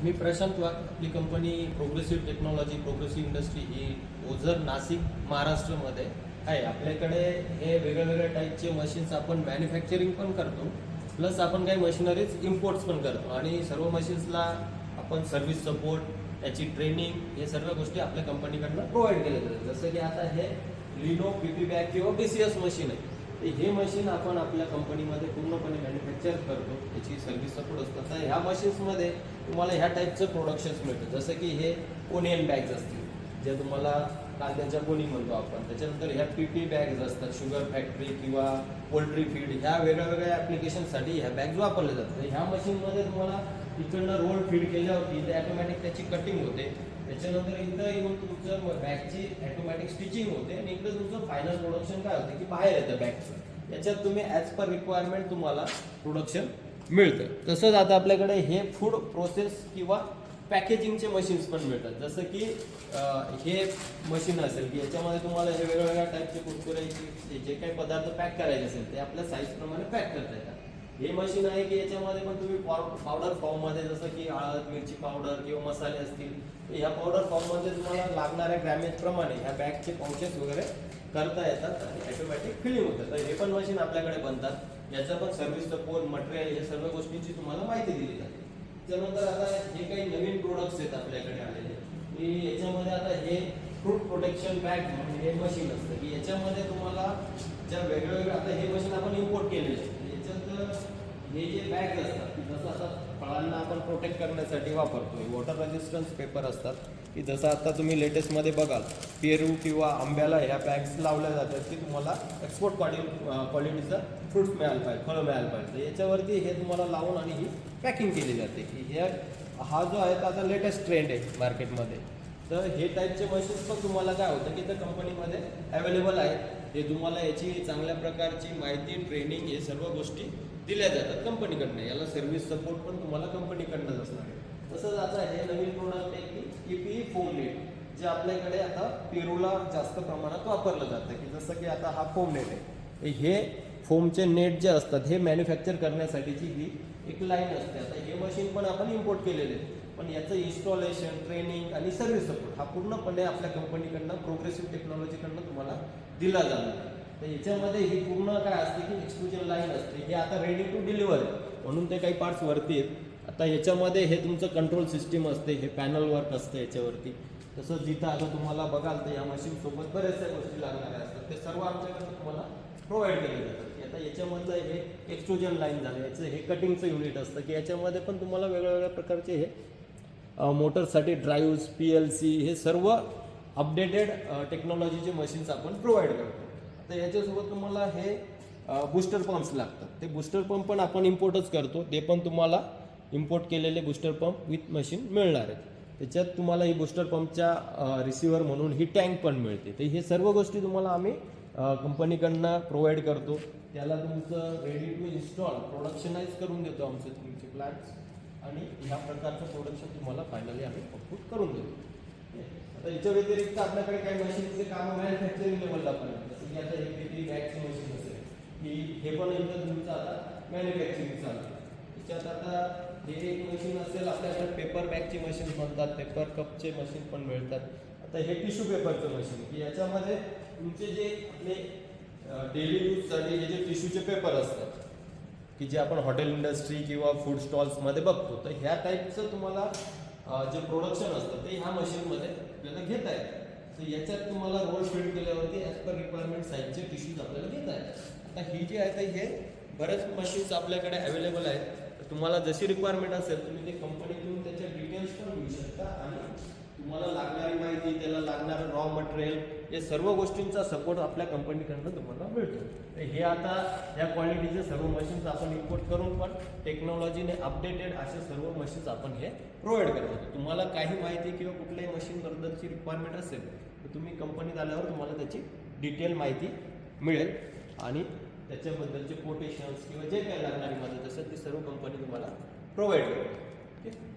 मी प्रशांत वाघ. आपली company progressive technology progressive industry ही ओझर नाशिक महाराष्ट्रामध्ये आहे. आपल्याकडे हे वेगवेगळ्या टाईपचे मशीन्स आपण मॅन्युफॅक्चरिंग पण करतो, प्लस आपण काही मशिनरीज इम्पोर्ट्स पण करतो आणि सर्व मशीन्सला आपण सर्व्हिस सपोर्ट, त्याची ट्रेनिंग, हे सर्व गोष्टी आपल्या कंपनीकडनं प्रोव्हाइड केल्या जातात. जसं की आता हे लिनो पीपी बॅग किंवा बीसीएस मशीन आहे, तर हे मशीन आपण आपल्या कंपनीमध्ये पूर्णपणे मॅन्युफॅक्चर करतो, याची सर्व्हिस सपोर्ट असतात. तर ह्या मशीन्समध्ये तुम्हाला ह्या टाईपचं प्रोडक्शन्स मिळतं. जसं की हे ओनियन बॅग्स असतील, जे तुम्हाला कांद्याच्या गोणी म्हणतो आपण. त्याच्यानंतर ह्या पीपी बॅग्स असतात, शुगर फॅक्टरी किंवा पोल्ट्री फीड, ह्या वेगळ्या ॲप्लिकेशनसाठी ह्या बॅग्स वापरल्या जातात. ह्या मशीनमध्ये तुम्हाला इकडनं रोल फीड केल्यावरती ते ॲटोमॅटिक त्याची कटिंग होते. त्याच्यानंतर इथं येऊन तुमचं बॅगची ॲटोमॅटिक स्टिचिंग होते आणि इकडे तुमचं फायनल प्रोडक्शन काय होतं की बाहेर येतं बॅगचं. याच्यात तुम्ही ॲज पर रिक्वायरमेंट तुम्हाला प्रोडक्शन मिळतं. तसंच आता आपल्याकडे हे फूड प्रोसेस किंवा पॅकेजिंगचे मशीन्स पण मिळतात. जसं की हे मशीन असेल की याच्यामध्ये तुम्हाला हे वेगवेगळ्या टाईपचे कुरकुरे जे काही पदार्थ पॅक करायचे असेल ते आपल्या साईजप्रमाणे पॅक करता येतात. हे मशीन आहे की याच्यामध्ये पण तुम्ही पावडर फॉर्ममध्ये, जसं की हळद, मिरची पावडर किंवा मसाले असतील, ह्या पावडर फॉर्ममध्ये तुम्हाला लागणाऱ्या ग्रॅमेजप्रमाणे ह्या बॅगचे पाउचेस वगैरे करता येतात आणि ॲटोमॅटिक फिलिंग होतं. तर हे पण मशीन आपल्याकडे बनतात. याचं पण सर्व्हिस सपोर्ट, मटेरियल, हे सर्व गोष्टींची तुम्हाला माहिती दिली जाते. त्यानंतर आता हे काही नवीन प्रोडक्ट्स आहेत आपल्याकडे आलेले, की याच्यामध्ये आता हे फ्रूट प्रोटेक्शन बॅग म्हणून हे मशीन असतं की याच्यामध्ये तुम्हाला ज्या वेगवेगळ्या, आता हे मशीन आपण इम्पोर्ट केलेले आहे. याच्यात हे जे बॅग्स असतात की जसं आता फळांना आपण प्रोटेक्ट करण्यासाठी वापरतो, वॉटर रेजिस्टन्स पेपर असतात की जसं आता तुम्ही लेटेस्टमध्ये बघाल पेरू किंवा आंब्याला ह्या बॅग्स लावल्या जातात की तुम्हाला एक्सपोर्ट क्वालिटीचं फ्रूट्स मिळायला पाहिजे, फळं मिळायला पाहिजे. तर याच्यावरती हे तुम्हाला लावून आणि ही पॅकिंग केली जाते की हा जो आहे आता लेटेस्ट ट्रेंड आहे मार्केटमध्ये. तर हे टाईपचे मशीन्स पण तुम्हाला काय होतं की त्या कंपनीमध्ये अवेलेबल आहेत. हे तुम्हाला याची चांगल्या प्रकारची माहिती, ट्रेनिंग, हे सर्व गोष्टी दिल्या जातात कंपनीकडनं. याला सर्व्हिस सपोर्ट पण तुम्हाला कंपनीकडनंच असणार आहे. तसंच आता हे नवीन प्रोडक्ट आहे की EPE फोम नेट, जे आपल्याकडे आता पेरूला जास्त प्रमाणात वापरलं जातं. की जसं की आता हा फोम नेट आहे, हे फोमचे नेट जे असतात हे मॅन्युफॅक्चर करण्यासाठीची ही एक लाईन असते. आता हे मशीन पण आपण इम्पोर्ट केलेले आहे, पण याचं इन्स्टॉलेशन, ट्रेनिंग आणि सर्व्हिस सपोर्ट हा पूर्णपणे आपल्या कंपनीकडनं प्रोग्रेसिव्ह टेक्नॉलॉजीकडनं तुम्हाला दिला जाणार. तर याच्यामध्ये ही पूर्ण काय असते की एक्सक्लुजन लाईन असते. हे आता रेडी टू डिलिव्हर आहे म्हणून ते काही पार्ट्स वरती आहेत. आता याच्यामध्ये हे तुमचं कंट्रोल सिस्टीम असते, हे पॅनल वर्क असतं याच्यावरती. तसंच जिथं आता तुम्हाला बघाल तर या मशीनसोबत बऱ्याचशा गोष्टी लागणाऱ्या असतात, ते सर्व आमच्याकडनं तुम्हाला प्रोव्हाइड केले जातात. आता याच्यामधलं हे एक्सट्रुजन लाईन झालं, याचं हे कटिंगचं युनिट असतं की याच्यामध्ये पण तुम्हाला वेगवेगळ्या प्रकारचे हे मोटरसाठी ड्राईव्ह्स, PLC, हे सर्व अपडेटेड टेक्नॉलॉजीचे मशीन्स आपण प्रोव्हाइड करतो. तर याच्यासोबत तुम्हाला हे बूस्टर पंप्स लागतात. ते बूस्टर पंप पण आपण इम्पोर्टच करतो. ते पण तुम्हाला इम्पोर्ट केलेले बूस्टर पंप विथ मशीन मिळणार आहेत. त्याच्यात तुम्हाला ही बूस्टर पंपच्या रिसिव्हर म्हणून ही टँक पण मिळते. तर हे सर्व गोष्टी तुम्हाला आम्ही कंपनीकडनं प्रोव्हाइड करतो. त्याला तुमचं रेडी टू इन्स्टॉल प्रोडक्शनाइज करून देतो आमचे तुमचे प्लॅन्स, आणि ह्या प्रकारचं प्रोडक्शन तुम्हाला फायनली आम्ही आउटपुट करून देतो. आता याच्या व्यतिरिक्त आपल्याकडे काही मशीनचे काम मॅन्युफॅक्चरिंग लेवलला पण आहे. जसं की आता हे पेटी बॅगची मशीन असेल की हे पण एकदम तुमचं आता मॅन्युफॅक्चरिंग चालू आहे. त्याच्यात आता हे एक मशीन असेल, आपल्याकडे पेपर बॅगची मशीन म्हणतात, पेपर कपचे मशीन पण मिळतात. आता हे टिश्यू पेपरचं मशीन की याच्यामध्ये तुमचे जे आपले डेली यूजसाठी हे जे टिश्यूचे पेपर असतात की जे आपण हॉटेल इंडस्ट्री किंवा फूड स्टॉल्समध्ये बघतो, तर ह्या टाईपचं तुम्हाला जे प्रोडक्शन असतं ते ह्या मशीनमध्ये आपल्याला घेता येतं. तर याच्यात तुम्हाला रोल फिल्ड केल्यावरती ॲज पर रिक्वायरमेंट साईजचे टिश्यूज आपल्याला घेता येतात. आता ही जी आहे तर हे बरेच मशीन्स आपल्याकडे अवेलेबल आहेत. तर तुम्हाला जशी रिक्वायरमेंट असेल तुम्ही ते कंपनीतून त्याचे डिटेल्स पण घेऊ शकता आणि तुम्हाला लागणारी माहिती, त्याला लागणारं रॉ मटेरियल, हे सर्व गोष्टींचा सपोर्ट आपल्या कंपनीकडनं तुम्हाला मिळतो. तर हे आता या क्वालिटीचे सर्व मशीन्स आपण इम्पोर्ट करून पण टेक्नॉलॉजीने अपडेटेड असे सर्व मशीन्स आपण हे प्रोव्हाइड करतो. तुम्हाला काही माहिती किंवा कुठल्याही मशीनबद्दलची रिक्वायरमेंट असेल तर तुम्ही कंपनीत आल्यावर तुम्हाला त्याची डिटेल माहिती मिळेल आणि त्याच्याबद्दलचे कोटेशन्स किंवा जे काही लागणारी मदत असेल ती सर्व कंपनी तुम्हाला प्रोव्हाइड करते. ओके.